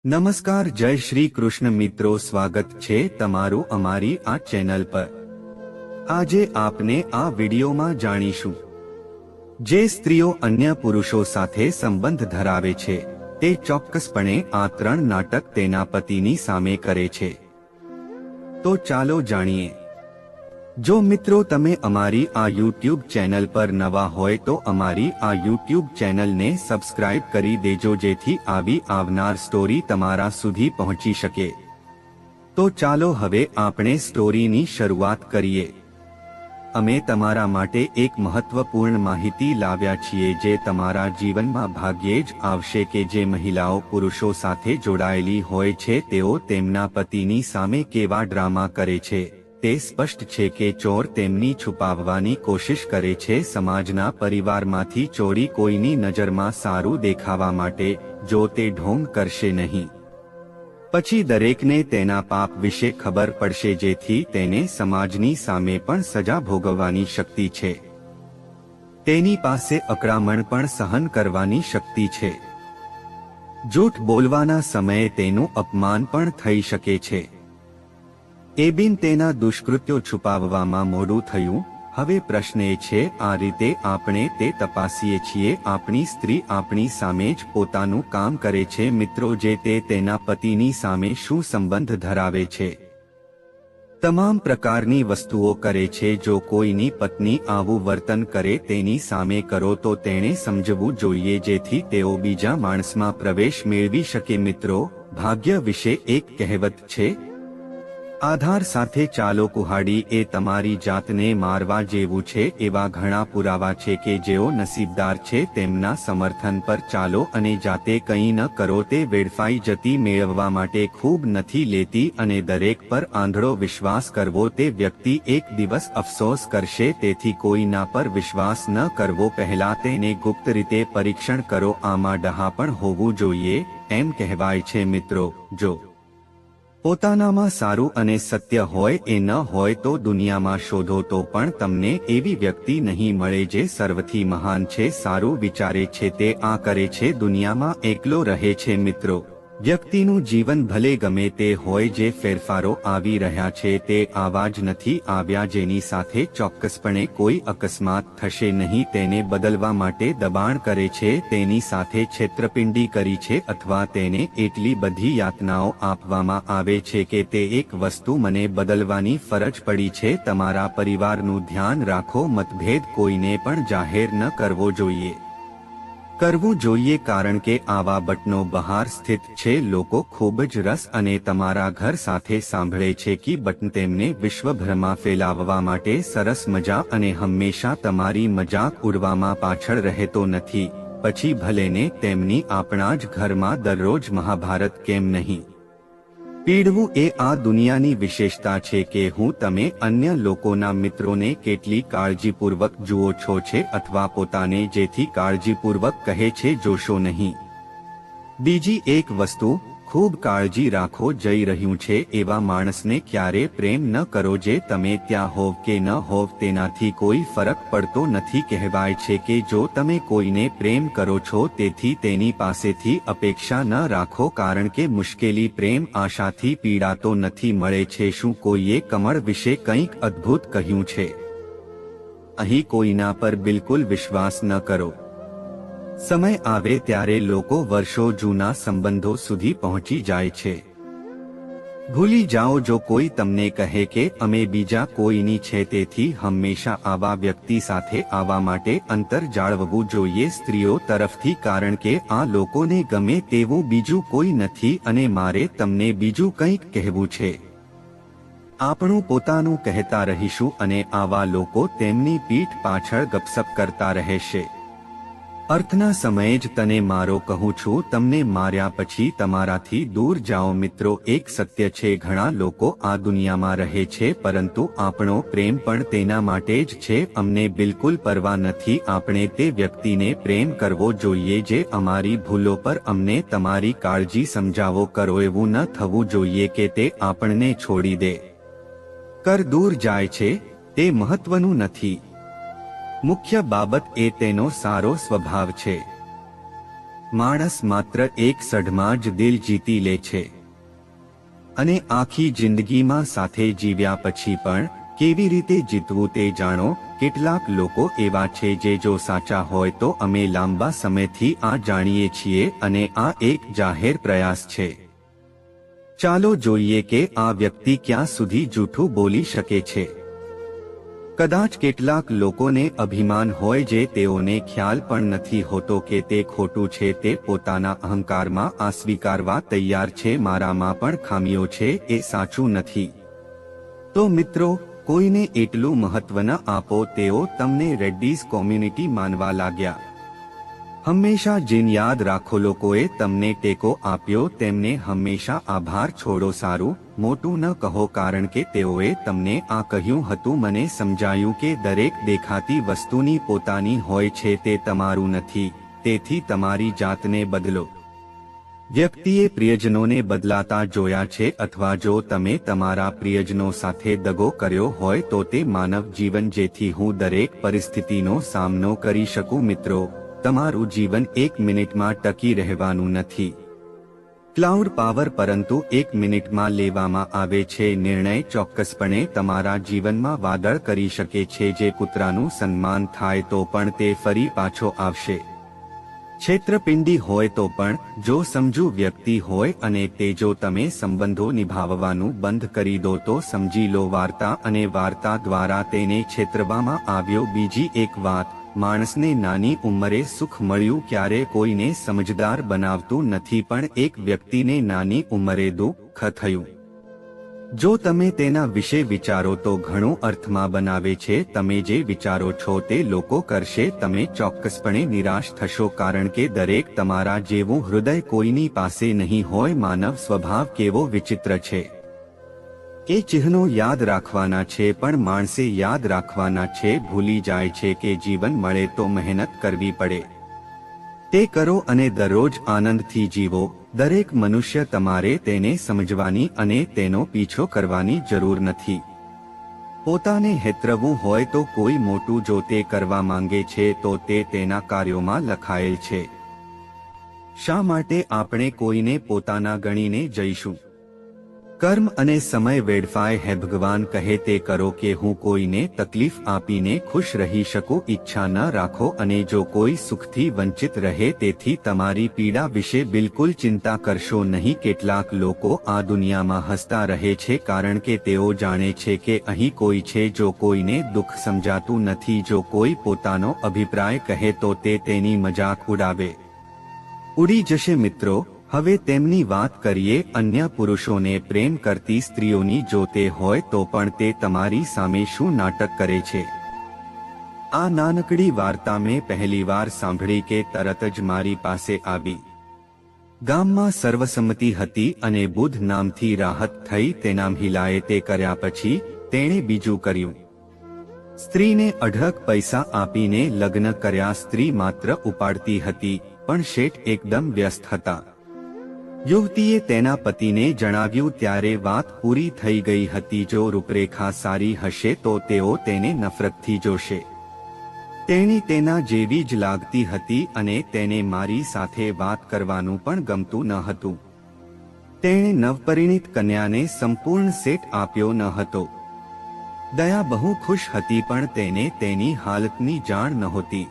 નમસ્કાર, જય શ્રી કૃષ્ણ મિત્રો, સ્વાગત છે તમારું અમારી આ ચેનલ પર। આજે આપને આ વિડીયોમાં જાણીશું જે સ્ત્રીઓ અન્ય પુરુષો સાથે સંબંધ ધરાવે છે તે ચોક્કસપણે આ ત્રણ નાટક તેના પતિની સામે કરે છે। તો ચાલો જાણીએ। જો મિત્રો તમે અમારી આ YouTube ચેનલ પર નવા હોય તો અમારી આ YouTube ચેનલને સબસ્ક્રાઇબ કરી દેજો જેથી આવી આવનાર સ્ટોરી તમારા સુધી પહોંચી શકે। તો ચાલો હવે આપણે સ્ટોરીની શરૂઆત કરીએ। અમે તમારા માટે એક મહત્વપૂર્ણ માહિતી લાવ્યા છીએ જે તમારા જીવનમાં ભાગ્યે જ આવશે કે જે મહિલાઓ પુરુષો સાથે જોડાયેલી હોય છે તેઓ તેમના પતિની સામે કેવા ડ્રામા કરે છે। તે સ્પષ્ટ છે કે ચોર તેમની છુપાવવાની કોશિશ કરે છે। સમાજના પરિવારમાંથી ચોરી કોઈની નજરમાં સારું દેખાવા માટે જો તે ઢોંગ કરશે નહીં પછી દરેકને તેના પાપ વિશે ખબર પડશે જેથી તેને સમાજની સામે પણ સજા ભોગવવાની શક્તિ છે। તેની પાસે અકળામણ પણ સહન કરવાની શક્તિ છે। જૂઠ બોલવાના સમયે તેનું અપમાન પણ થઈ શકે છે। એબિન તેના દુષ્કૃત્યો છુપાવવામાં મોડું થયું। હવે પ્રશ્ન એ છે આ રીતે આપણે તે તપાસીએ છીએ આપણી સ્ત્રી આપણી સામે જ પોતાનું કામ કરે છે મિત્રો જે તે તેના પતિની સામે શું સંબંધ ધરાવે છે તમામ પ્રકારની વસ્તુઓ કરે છે। જો કોઈની પત્ની આવું વર્તન કરે તેની સામે કરો તો તેણે સમજવું જોઈએ જેથી તેઓ બીજા માણસમાં પ્રવેશ મેળવી શકે। મિત્રો ભાગ્ય વિશે એક કહેવત છે, આધાર સાથે ચાલો કુહાડી એ તમારી જાતને મારવા જેવું છે। એવા ઘણા પુરાવા છે કે જેઓ નસીબદાર છે તેમના સમર્થન પર ચાલો અને જાતે કંઈ ન કરો તે વેડફાઈ જતી મેળવવા માટે ખૂબ નથી લેતી અને દરેક પર આંધળો વિશ્વાસ કરવો તે વ્યક્તિ એક દિવસ અફસોસ કરશે। તેથી કોઈના પર વિશ્વાસ ન કરવો પહેલા તેને ગુપ્ત રીતે પરીક્ષણ કરો। આમાં ડહાપણ હોવું જોઈએ। એમ કહેવાય છે મિત્રો જો પોતાનામાં સારું અને સત્ય હોય એ ન હોય તો દુનિયામાં શોધો તો પણ તમને એવી વ્યક્તિ નહીં મળે જે સર્વથી મહાન છે, સારું વિચારે છે, તે આ કરે છે, દુનિયામાં એકલો રહે છે। મિત્રો વ્યક્તિનું જીવન ભલે ગમે તે હોય જે ફેરફારો આવી રહ્યા છે તે આવા જ નથી આવ્યા જેની સાથે ચોક્કસપણે કોઈ અકસ્માત થશે નહીં તેને બદલવા માટે દબાણ કરે છે, તેની સાથે છેતરપિંડી કરી છે અથવા તેને એટલી બધી યાતનાઓ આપવામાં આવે છે કે તે એક વસ્તુ મને બદલવાની ફરજ પડી છે। તમારા પરિવારનું ધ્યાન રાખો। મતભેદ કોઈને પણ જાહેર ન કરવો જોઈએ કરવું જોઈએ કારણ કે આવા બટનો બહાર સ્થિત છે। લોકો ખૂબ જ રસ અને તમારા ઘર સાથે સાંભળે છે કે બટન તેમને વિશ્વભરમાં ફેલાવવા માટે સરસ મજા અને હંમેશા તમારી મજાક ઉડવામાં પાછળ રહેતો નથી પછી ભલેને તેમની આપણા જ ઘરમાં દરરોજ મહાભારત કેમ નહીં પીડવું એ આ દુનિયાની વિશેષતા છે કે હું તમે અન્ય લોકોના મિત્રોને કેટલી કાળજીપૂર્વક જુઓ છો છે અથવા પોતાને જેથી કાળજીપૂર્વક કહે છે જોશો નહીં। બીજી એક વસ્તુ ખૂબ કાળજી રાખો જઈ રહ્યું છે એવા માણસને ક્યારે પ્રેમ ન કરો જે તમે ત્યાં હોવ કે ન હોવ તેનાથી કોઈ ફરક પડતો નથી। કહેવાય છે કે જો તમે કોઈને પ્રેમ કરો છો તેથી તેની પાસેથી અપેક્ષા ન રાખો કારણ કે મુશ્કેલી પ્રેમ આશાથી પીડાતો નથી મળે છે। શું કોઈએ કમળ વિશે કંઈક અદ્ભુત કહ્યું છે, અહીં કોઈના પર બિલકુલ વિશ્વાસ ન કરો। સમય આવે ત્યારે લોકો વર્ષો જૂના સંબંધો સુધી પહોંચી જાય છે। ભૂલી જાઓ જો કોઈ તમને કહે કે અમે બીજા કોઈની છે તેથી હંમેશા આવા વ્યક્તિ સાથે આવવા માટે અંતર જાળવવું જોઈએ સ્ત્રીઓ તરફથી કારણ કે આ લોકોને ગમે તેવું બીજું કોઈ નથી અને મારે તમને બીજું કંઈક કહેવું છે। આપણું પોતાનું કહેતા રહીશું અને આવા લોકો તેમની પીઠ પાછળ ગપસપ કરતા રહેશે। અર્થના સમયે જ તને મારો કહું છું તમને માર્યા પછી તમારાથી દૂર જાઓ। મિત્રો એક સત્ય છે ઘણા લોકો આ દુનિયામાં રહે છે પરંતુ આપણો પ્રેમ પણ તેના માટે જ છે। અમને બિલકુલ પરવા નથી આપણે તે વ્યક્તિને પ્રેમ કરવો જોઈએ જે અમારી ભૂલો પર અમને તમારી કાળજી સમજાવો કરો। એવું ન થવું જોઈએ કે તે આપણને છોડી દે કર દૂર જાય છે તે મહત્વનું નથી, મુખ્ય બાબત એ તેનો સારો સ્વભાવ છે। માણસ માત્ર એક સઢમાં જ દિલ જીતી લે છે અને આખી જિંદગીમાં સાથે જીવ્યા પછી પણ કેવી રીતે જીતવું તે જાણો. કેટલાક લોકો એવા છે જે જો સાચા હોય તો અમે લાંબા સમયથી આ જાણીએ છીએ અને આ એક જાહેર પ્રયાસ છે. ચાલો જોઈએ કે આ વ્યક્તિ ક્યાં સુધી જૂઠું બોલી શકે છે. કદાચ કેટલાક લોકોને અભિમાન હોય જે તેઓને ખ્યાલ પણ નથી હોતો કે તે ખોટું છે. તે પોતાના અહંકારમાં આ સ્વીકારવા તૈયાર છે મારામાં પણ ખામીઓ છે, એ સાચું નથી. તો મિત્રો, કોઈને એટલું મહત્વ ન આપો તેઓ તમને રેડ્ડીઝ કોમ્યુનિટી માનવા લાગ્યા. હંમેશા જીન યાદ રાખો, લોકોએ તમને ટેકો આપ્યો તેમને હંમેશા આભાર છોડો. સારું મોટું ન કહો કારણ કે તેઓએ તમને આ કહ્યું હતું. મને સમજાયું કે દરેક દેખાતી વસ્તુની પોતાની હોય છે, તે તમારું નથી, તેથી તમારી જાતને બદલો. વ્યક્તિએ પ્રિયજનોને બદલાતા જોયા છે અથવા જો તમે તમારા પ્રિયજનો સાથે દગો કર્યો હોય તો તે માનવ જીવન જેથી હું દરેક પરિસ્થિતિનો સામનો કરી શકું. મિત્રો, તમારું જીવન 1 મિનિટમાં ટકી રહેવાનું નથી. ક્લાઉડ પાવર પરંતુ 1 મિનિટમાં લેવામાં આવે છે નિર્ણય ચોક્કસપણે તમારા જીવનમાં વાદળ કરી શકે છે. જે કૂતરાનું સન્માન થાય તો પણ તે ફરી પાછો આવશે. છેતરપિંડી હોય તો પણ જો સમજુ વ્યક્તિ હોય અને તે જો તમે સંબંધો નિભાવવાનું બંધ કરી દો તો સમજી લો વાર્તા અને વાર્તા દ્વારા તેને છેતરવામાં આવ્યો. બીજી એક વાત, માણસને નાની ઉંમરે સુખ મળ્યું ક્યારે કોઈને સમજદાર બનાવતું નથી પણ એક વ્યક્તિને નાની ઉંમરે દુઃખ થયું. જો તમે તેના વિશે વિચારો તો ઘણું અર્થમાં બનાવે છે. તમે જે વિચારો છો તે લોકો કરશે. તમે ચોક્કસપણે નિરાશ થશો કારણ કે દરેક તમારા જેવું હૃદય કોઈની પાસે નહીં હોય. માનવ સ્વભાવ કેવો વિચિત્ર છે. એ ચિહ્નો યાદ રાખવાના છે પણ માણસે યાદ રાખવાના છે. ભૂલી જાય છે કે જીવન મળે તો મહેનત કરવી પડે. તે કરો અને દરરોજ આનંદથી જીવો. દરેક મનુષ્ય તમારે તેને સમજવાની અને તેનો પીછો કરવાની જરૂર નથી. પોતાને હેતરવું હોય તો કોઈ મોટું જો તે કરવા માંગે છે તો તે તેના કાર્યોમાં લખાયેલ છે. શા માટે આપણે કોઈને પોતાના ગણીને જઈશું? કર્મ અને સમય વેડફાય હે. ભગવાન કહે તે કરો કે હું કોઈને તકલીફ આપીને ખુશ રહી શકું. ઈચ્છા ન રાખો અને જો કોઈ સુખથી વંચિત રહે તેથી તમારી પીડા વિશે બિલકુલ ચિંતા કરશો નહીં. કેટલાક લોકો આ દુનિયામાં હસતા રહે છે કારણ કે તેઓ જાણે છે કે અહીં કોઈ છે જો કોઈને દુઃખ સમજાતું નથી. જો કોઈ પોતાનો અભિપ્રાય કહે તો તે તેની મજાક ઉડી જશે. મિત્રો, હવે તેમની વાત કરીએ. અન્ય પુરુષોને પ્રેમ કરતી સ્ત્રીઓની જો તે હોય તો પણ તે તમારી સામે શું નાટક કરે છે. આ નાનકડી વાર્તા મેં પહેલીવાર સાંભળી કે તરત જ મારી પાસે આવી. ગામમાં સર્વસંમતિ હતી અને બુધ નામથી રાહત થઈ. તેના મહિલાએ તે કર્યા પછી તેણે બીજું કર્યું. સ્ત્રીને અઢળક પૈસા આપીને લગ્ન કર્યા. સ્ત્રી માત્ર ઉપાડતી હતી પણ શેઠ એકદમ વ્યસ્ત હતા. યુવતીએ તેના પતિને જણાવ્યું ત્યારે વાત પૂરી થઈ ગઈ હતી. જો રૂપરેખા સારી હશે તો તેઓ તેને નફરતથી જોશે. તેણી તેના જેવી જ લાગતી હતી અને તેને મારી સાથે વાત કરવાનું પણ ગમતું ન હતું. તેણે નવપરિણીત કન્યાને સંપૂર્ણ સેટ આપ્યો ન હતો. દયા બહુ ખુશ હતી પણ તેને તેની હાલતની જાણ નહોતી.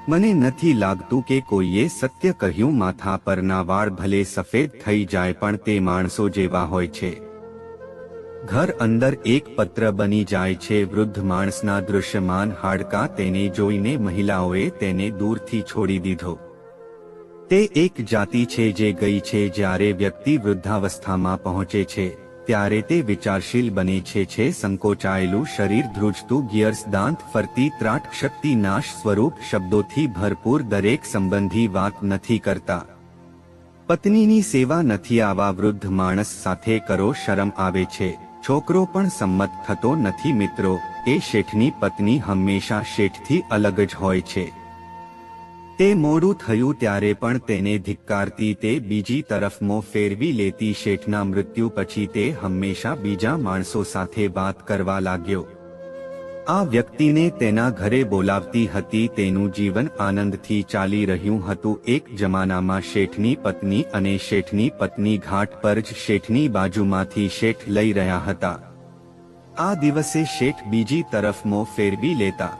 મને નથી લાગતું કે કોઈએ સત્ય કહ્યું. માથા પરના વાળ ભલે સફેદ થઈ જાય પણ તે માણસો જેવા હોય છે. ઘર અંદર એક પત્ર બની જાય છે. વૃદ્ધ માણસના દૃશ્યમાન હાડકાં તેને જોઈને મહિલાઓએ તેને દૂરથી છોડી દીધો. તે એક જાતિ છે જે ગઈ છે. જ્યારે વ્યક્તિ વૃદ્ધાવસ્થામાં પહોંચે છે ત્યારે તે વિચારશીલ બને છે. સંકોચાયેલું શરીર, ધ્રુજતું ગિયર્સ, દાંત ફરતી ત્રાટ, શક્તિ નાશ સ્વરૂપ શબ્દોથી ભરપૂર. દરેક સંબંધી વાત નથી કરતા. પત્નીની સેવા નથી. આવા વૃદ્ધ માણસ સાથે કરો. શરમ આવે છે. છોકરો પણ સંમત થતો નથી. મિત્રો, એ શેઠની પત્ની હંમેશા શેઠથી અલગ જ હોય છે. તે મોડું થયું ત્યારે પણ તેને ધિક્કારતી. તે બીજી તરફ મોં ફેરવી લેતી. શેઠના મૃત્યુ પછી તે હંમેશા બીજા માણસો સાથે વાત કરવા લાગ્યો. આ વ્યક્તિને તેના ઘરે બોલાવતી હતી. તેનું જીવન આનંદથી ચાલી રહ્યું હતું. એક જમાનામાં શેઠની પત્ની અને શેઠની પત્ની ઘાટ પર જ શેઠની બાજુમાંથી શેઠ લઈ રહ્યા હતા. આ દિવસે શેઠ બીજી તરફ મોં ફેરવી લેતા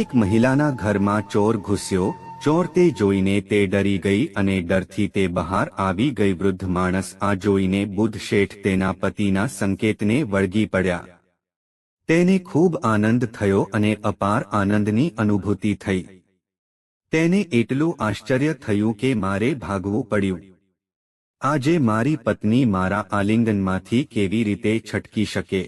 એક મહિલાના ઘરમાં ચોર ઘૂસ્યો. ચોર તે જોઈને તે ડરી ગઈ અને ડરથી તે બહાર આવી ગઈ. વૃદ્ધ માણસ આ જોઈને બુદ્ધ શેઠ તેના પતિના સંકેતને વળગી પડ્યા. તેને ખૂબ આનંદ થયો અને અપાર આનંદની અનુભૂતિ થઈ. તેને એટલું આશ્ચર્ય થયું કે મારે ભાગવું પડ્યું. આજે મારી પત્ની મારા આલિંગનમાંથી કેવી રીતે છટકી શકે?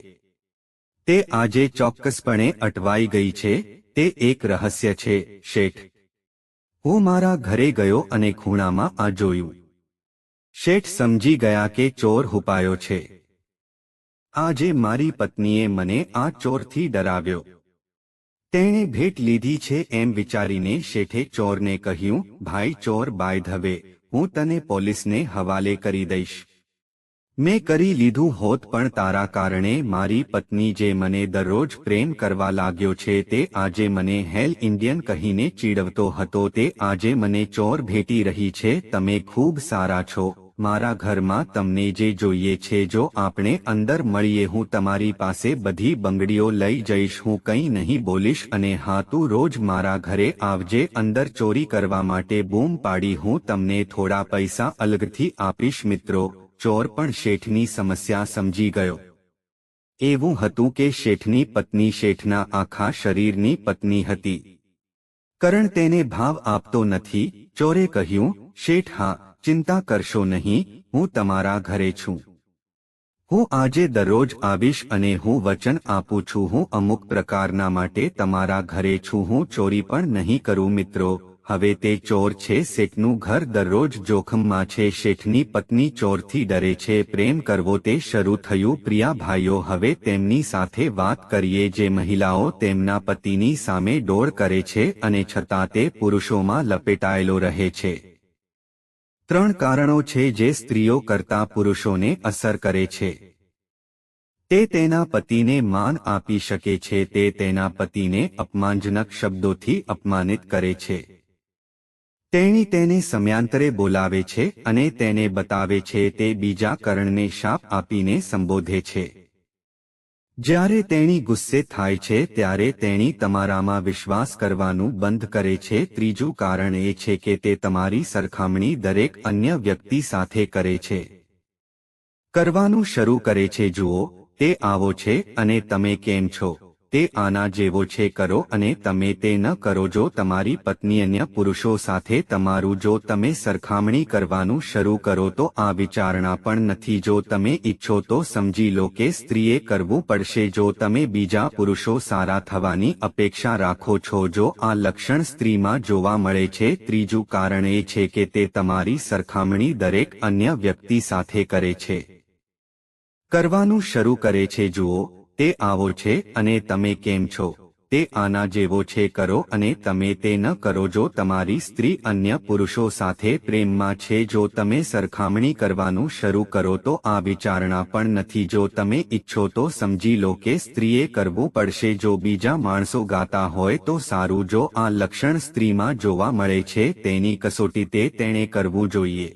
તે આજે ચોક્કસપણે અટવાઈ ગઈ છે. તે એક રહસ્ય છે, શેઠ. હું મારા ઘરે ગયો અને ખૂણામાં આ જોયું. શેઠ સમજી ગયા કે ચોર હુપાયો છે. આજે મારી પત્નીએ મને આ ચોરથી ડરાવ્યો. તેણે ભેટ લીધી છે એમ વિચારીને શેઠે ચોરને કહ્યું, ભાઈ ચોર, બાય ધ વે, હું તને પોલીસને હવાલે કરી દઈશ. મેં કરી લીધું હોત, પણ તારા કારણે મારી પત્ની જે મને દરરોજ પ્રેમ કરવા લાગ્યો છે તે આજે મને હેલ ઇન્ડિયન કહીને ચીડવતો હતો, તે આજે મને ચોર ભેટી રહી છે. તમે ખૂબ સારા છો. મારા ઘરમાં તમને જે જોઈએ છે જો આપણે અંદર મળીએ. હું તમારી પાસે બધી બંગડીઓ લઈ જઈશ. હું કંઈ નહીં બોલીશ અને હા, તું રોજ મારા ઘરે આવજે અંદર ચોરી કરવા માટે બૂમ પાડી. હું તમને થોડા પૈસા અલગથી આપીશ. મિત્રો, ચોર પણ શેઠની સમસ્યા સમજી ગયો. એવું હતું કે શેઠની પત્ની શેઠના આખા શરીરની પત્ની હતી. કરણ તેને ભાવ આપતો નથી. ચોરે કહ્યું, શેઠ, હા, ચિંતા કરશો નહીં, હું તમારા ઘરે છું. હું આજે દરરોજ આવીશ અને હું વચન આપું છું હું અમુક પ્રકારના માટે તમારા ઘરે છું. હું ચોરી પણ નહીં કરું. મિત્રો, હવે તે ચોર છે. શેઠનું ઘર દરરોજ જોખમમાં છે. શેઠની પત્ની ચોરથી ડરે છે. પ્રેમ કરવો તે શરૂ થયું. પ્રિયા ભાઈઓ, હવે તેમની સાથે વાત કરીએ જે મહિલાઓ તેમના પતિની સામે ડોળ કરે છે અને છતાં તે પુરુષોમાં લપેટાયેલો રહે છે. 3 કારણો છે જે સ્ત્રીઓ કરતા પુરુષોને અસર કરે છે. તે તેના પતિને માન આપી શકે છે. તે તેના પતિને અપમાનજનક શબ્દોથી અપમાનિત કરે છે. તેણી તેને સમયાંતરે બોલાવે છે અને તેને બતાવે છે. તે બીજા કરણને શાપ આપીને સંબોધે છે. જ્યારે તેણી ગુસ્સે થાય છે ત્યારે તેણી તમારામાં વિશ્વાસ કરવાનું બંધ કરે છે. ત્રીજું કારણ એ છે કે તે તમારી સરખામણી દરેક અન્ય વ્યક્તિ સાથે કરે છે. કરવાનું શરૂ કરે છે. જુઓ, તે આવો છે અને તમે કેમ છો? તે આના જેવો છે, કરો અને તમે તે ન કરો. જો તમારી પત્ની અન્ય પુરુષો સાથે તમારું જો તમે સરખામણી કરવાનું શરૂ કરો તો આ વિચારણા પણ નથી. જો તમે ઈચ્છો તો સમજી લો કે સ્ત્રીએ કરવું પડશે. જો તમે બીજા પુરુષો સારા થવાની અપેક્ષા રાખો છો, જો આ લક્ષણ સ્ત્રીમાં જોવા મળે છે. ત્રીજું કારણ એ છે કે તે તમારી સરખામણી દરેક અન્ય વ્યક્તિ સાથે કરે છે. કરવાનું શરૂ કરે છે. જુઓ, તે આવો છે અને તમે કેમ છો? તે આના જેવો છે, કરો અને તમે તે ન કરો. જો તમારી સ્ત્રી અન્ય પુરુષો સાથે પ્રેમમાં છે, જો તમે સરખામણી કરવાનું શરૂ કરો તો આ વિચારણા પણ નથી. જો તમે ઈચ્છો તો સમજી લો કે સ્ત્રીએ કરવું પડશે. જો બીજા માણસો ગાતા હોય તો સારું. જો આ લક્ષણ સ્ત્રીમાં જોવા મળે છે તેની કસોટી તે તેણે કરવું જોઈએ.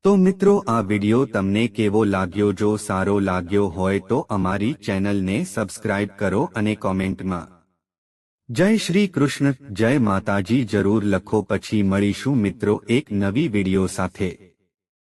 તો મિત્રો, આ વિડિયો તમને કેવો લાગ્યો? જો સારો લાગ્યો હોય તો અમારી ચેનલને સબસ્ક્રાઇબ કરો અને કોમેન્ટમાં જય શ્રી કૃષ્ણ, જય માતાજી જરૂર લખો. પછી મળીશું મિત્રો એક નવી વિડિયો સાથે.